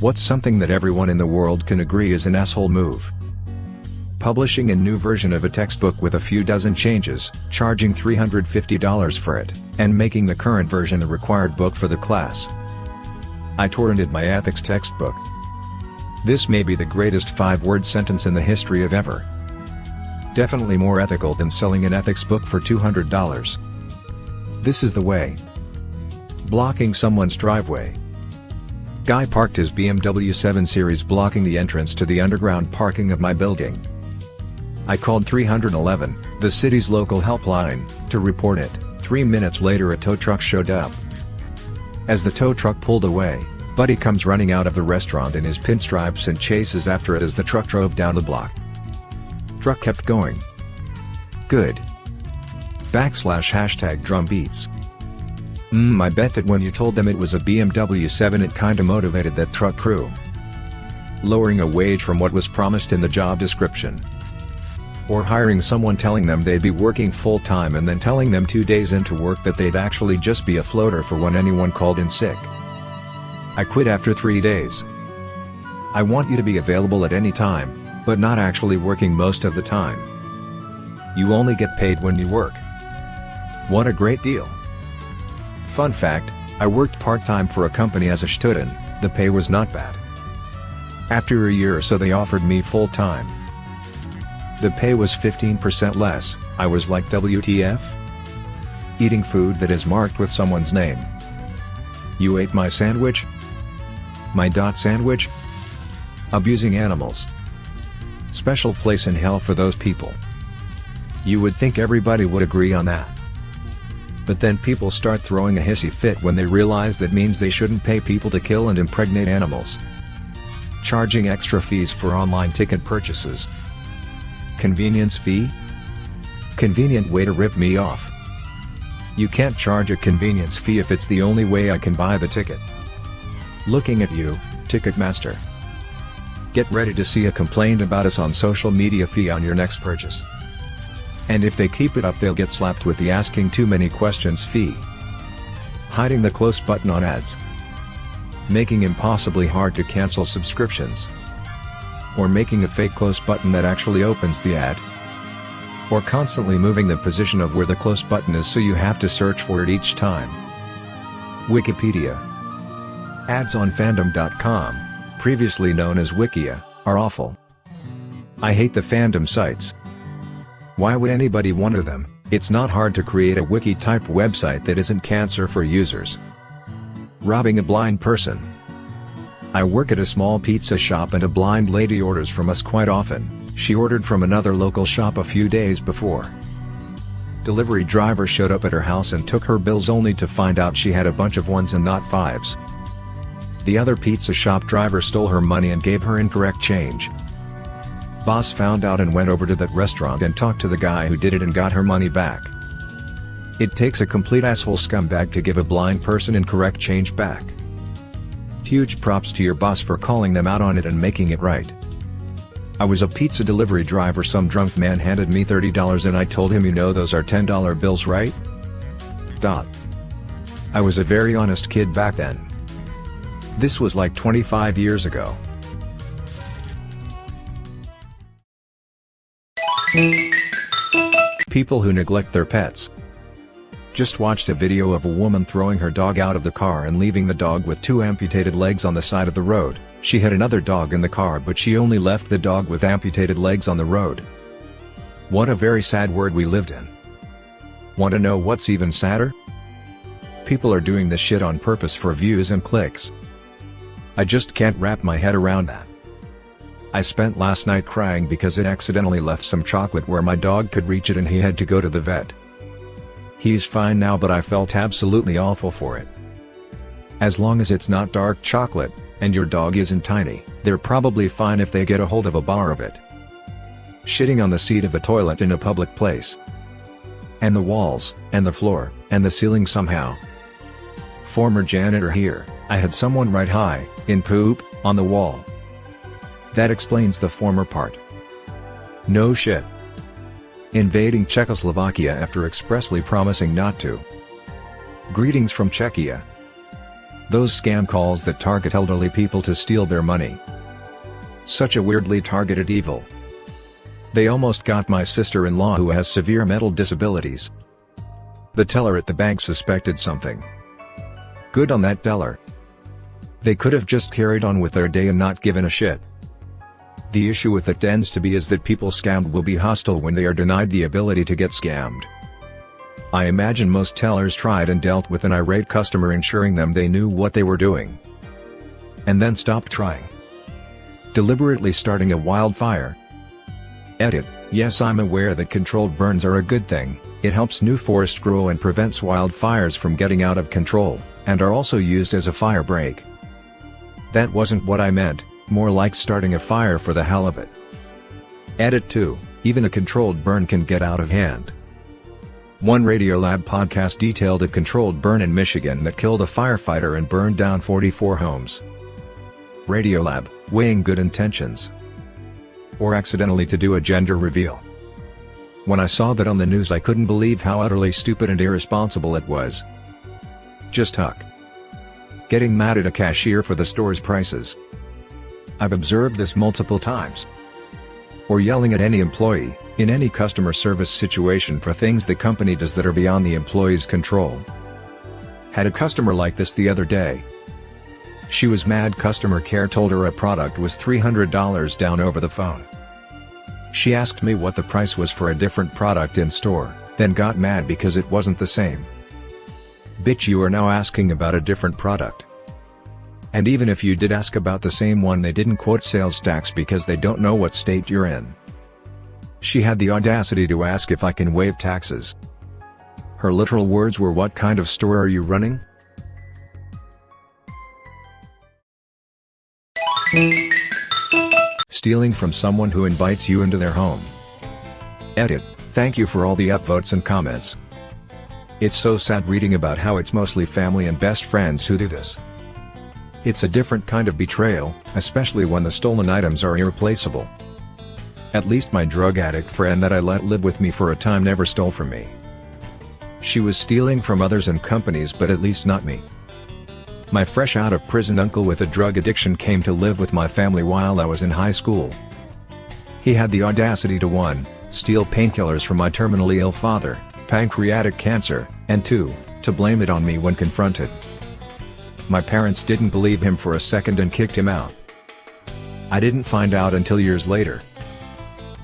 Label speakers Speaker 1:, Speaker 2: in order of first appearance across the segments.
Speaker 1: What's something that everyone in the world can agree is an asshole move? Publishing a new version of a textbook with a few dozen changes, charging $350 for it, and making the current version the required book for the class. I torrented my ethics textbook. This may be the greatest 5-word sentence in the history of ever. Definitely more ethical than selling an ethics book for $200. This is the way. Blocking someone's driveway. Guy parked his BMW 7 Series blocking the entrance to the underground parking of my building. I called 311, the city's local helpline, to report it. 3 minutes later a tow truck showed up. As the tow truck pulled away, Buddy comes running out of the restaurant in his pinstripes and chases after it as the truck drove down the block. Truck kept going. Good. / drum beats. I bet that when you told them it was a BMW 7 it kinda motivated that truck crew. Lowering a wage from what was promised in the job description. Or hiring someone telling them they'd be working full-time and then telling them 2 days into work that they'd actually just be a floater for when anyone called in sick. I quit after 3 days. I want you to be available at any time, but not actually working most of the time. You only get paid when you work. What a great deal. Fun fact, I worked part-time for a company as a student. The pay was not bad. After a year or so they offered me full-time. The pay was 15% less. I was like, WTF? Eating food that is marked with someone's name. You ate my sandwich? My sandwich? Abusing animals. Special place in hell for those people. You would think everybody would agree on that. But then people start throwing a hissy fit when they realize that means they shouldn't pay people to kill and impregnate animals. Charging extra fees for online ticket purchases. Convenience fee? Convenient way to rip me off. You can't charge a convenience fee if it's the only way I can buy the ticket. Looking at you, Ticketmaster. Get ready to see a complaint about us on social media fee on your next purchase. And if they keep it up they'll get slapped with the asking too many questions fee. Hiding the close button on ads. Making impossibly hard to cancel subscriptions. Or making a fake close button that actually opens the ad. Or constantly moving the position of where the close button is so you have to search for it each time. Wikipedia. Ads on fandom.com, previously known as Wikia, are awful. I hate the fandom sites. Why would anybody want them? It's not hard to create a wiki-type website that isn't cancer for users. Robbing a blind person. I work at a small pizza shop and a blind lady orders from us quite often. She ordered from another local shop a few days before. Delivery driver showed up at her house and took her bills only to find out she had a bunch of 1s and not 5s. The other pizza shop driver stole her money and gave her incorrect change. Boss found out and went over to that restaurant and talked to the guy who did it and got her money back. It takes a complete asshole scumbag to give a blind person incorrect change back. Huge props to your boss for calling them out on it and making it right. I was a pizza delivery driver. Some drunk man handed me $30 and I told him, you know those are $10 bills, right? I was a very honest kid back then. This was like 25 years ago. People who neglect their pets. Just watched a video of a woman throwing her dog out of the car and leaving the dog with 2 amputated legs on the side of the road. She had another dog in the car but she only left the dog with amputated legs on the road. What a very sad world we lived in. Want to know what's even sadder? People are doing this shit on purpose for views and clicks. I just can't wrap my head around that. I spent last night crying because it accidentally left some chocolate where my dog could reach it and he had to go to the vet. He's fine now but I felt absolutely awful for it. As long as it's not dark chocolate, and your dog isn't tiny, they're probably fine if they get a hold of a bar of it. Shitting on the seat of the toilet in a public place. And the walls, and the floor, and the ceiling somehow. Former janitor here, I had someone write "hi" in poop on the wall. That explains the former part. No shit. Invading Czechoslovakia after expressly promising not to. Greetings from Czechia. Those scam calls that target elderly people to steal their money. Such a weirdly targeted evil. They almost got my sister-in-law who has severe mental disabilities. The teller at the bank suspected something. Good on that teller. They could have just carried on with their day and not given a shit. The issue with it tends to be is that people scammed will be hostile when they are denied the ability to get scammed. I imagine most tellers tried and dealt with an irate customer ensuring them they knew what they were doing. And then stopped trying. Deliberately starting a wildfire. Edit: yes, I'm aware that controlled burns are a good thing. It helps new forest grow and prevents wildfires from getting out of control, and are also used as a fire break. That wasn't what I meant, more like starting a fire for the hell of it. Edit 2, even a controlled burn can get out of hand. One Radiolab podcast detailed a controlled burn in Michigan that killed a firefighter and burned down 44 homes. Radiolab, weighing good intentions. Or accidentally to do a gender reveal. When I saw that on the news I couldn't believe how utterly stupid and irresponsible it was. Just Huck. Getting mad at a cashier for the store's prices. I've observed this multiple times. Or yelling at any employee, in any customer service situation for things the company does that are beyond the employee's control. Had a customer like this the other day. She was mad customer care told her a product was $300 down over the phone. She asked me what the price was for a different product in store, then got mad because it wasn't the same. Bitch, you are now asking about a different product. And even if you did ask about the same one, they didn't quote sales tax because they don't know what state you're in. She had the audacity to ask if I can waive taxes. Her literal words were, "What kind of store are you running?" Stealing from someone who invites you into their home. Edit: thank you for all the upvotes and comments. It's so sad reading about how it's mostly family and best friends who do this. It's a different kind of betrayal, especially when the stolen items are irreplaceable. At least my drug addict friend that I let live with me for a time never stole from me. She was stealing from others and companies, but at least not me. My fresh out of prison uncle with a drug addiction came to live with my family while I was in high school. He had the audacity to 1. Steal painkillers from my terminally ill father, pancreatic cancer, and 2. To blame it on me when confronted. My parents didn't believe him for a second and kicked him out. I didn't find out until years later.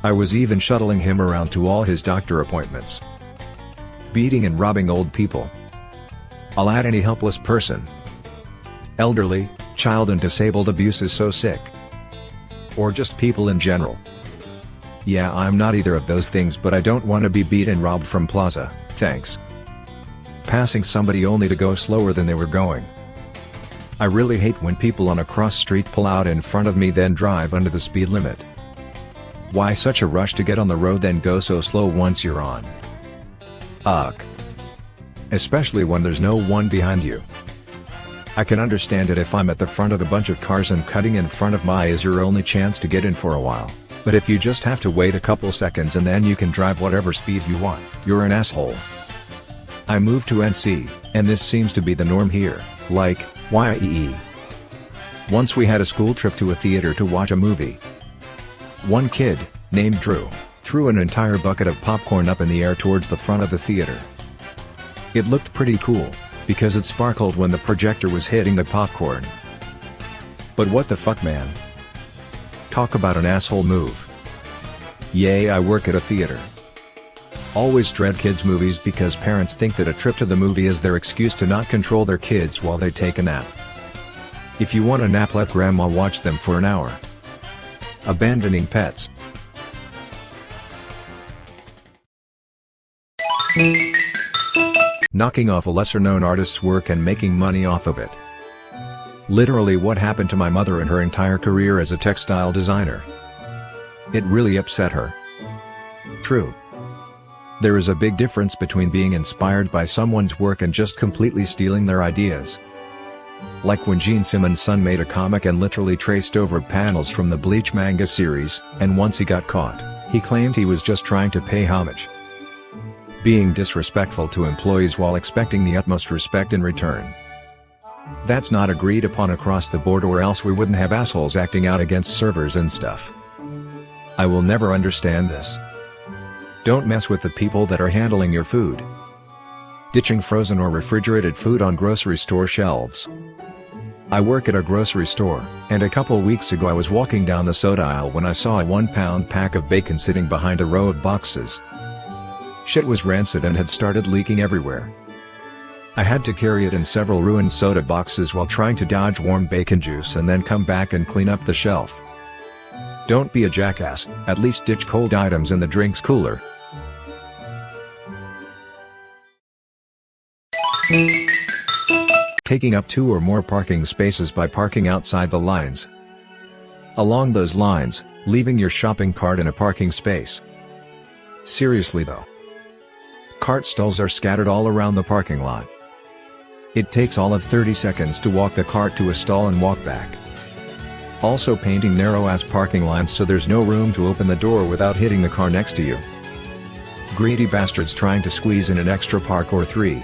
Speaker 1: I was even shuttling him around to all his doctor appointments. Beating and robbing old people. I'll add any helpless person. Elderly, child and disabled abuse is so sick. Or just people in general. Yeah, I'm not either of those things, but I don't want to be beat and robbed from Plaza, thanks. Passing somebody only to go slower than they were going. I really hate when people on a cross street pull out in front of me then drive under the speed limit. Why such a rush to get on the road then go so slow once you're on? Ugh. Especially when there's no one behind you. I can understand it if I'm at the front of a bunch of cars and cutting in front of my is your only chance to get in for a while, but if you just have to wait a couple seconds and then you can drive whatever speed you want, you're an asshole. I moved to NC, and this seems to be the norm here, like, YEE. Once we had a school trip to a theater to watch a movie. One kid, named Drew, threw an entire bucket of popcorn up in the air towards the front of the theater. It looked pretty cool, because it sparkled when the projector was hitting the popcorn. But what the fuck, man? Talk about an asshole move. Yay, I work at a theater. Always dread kids movies because parents think that a trip to the movie is their excuse to not control their kids while they take a nap. If you want a nap, let grandma watch them for an hour. Abandoning pets. Knocking off a lesser-known artist's work and making money off of it. Literally what happened to my mother in her entire career as a textile designer. It really upset her. True. There is a big difference between being inspired by someone's work and just completely stealing their ideas. Like when Gene Simmons' son made a comic and literally traced over panels from the Bleach manga series, and once he got caught, he claimed he was just trying to pay homage. Being disrespectful to employees while expecting the utmost respect in return. That's not agreed upon across the board, or else we wouldn't have assholes acting out against servers and stuff. I will never understand this. Don't mess with the people that are handling your food. Ditching frozen or refrigerated food on grocery store shelves. I work at a grocery store, and a couple weeks ago I was walking down the soda aisle when I saw a 1-pound pack of bacon sitting behind a row of boxes. Shit was rancid and had started leaking everywhere. I had to carry it in several ruined soda boxes while trying to dodge warm bacon juice and then come back and clean up the shelf. Don't be a jackass, at least ditch cold items in the drinks cooler. Taking up 2 or more parking spaces by parking outside the lines. Along those lines, leaving your shopping cart in a parking space. Seriously though. Cart stalls are scattered all around the parking lot. It takes all of 30 seconds to walk the cart to a stall and walk back. Also painting narrow-ass parking lines so there's no room to open the door without hitting the car next to you. Greedy bastards trying to squeeze in an extra park or 3.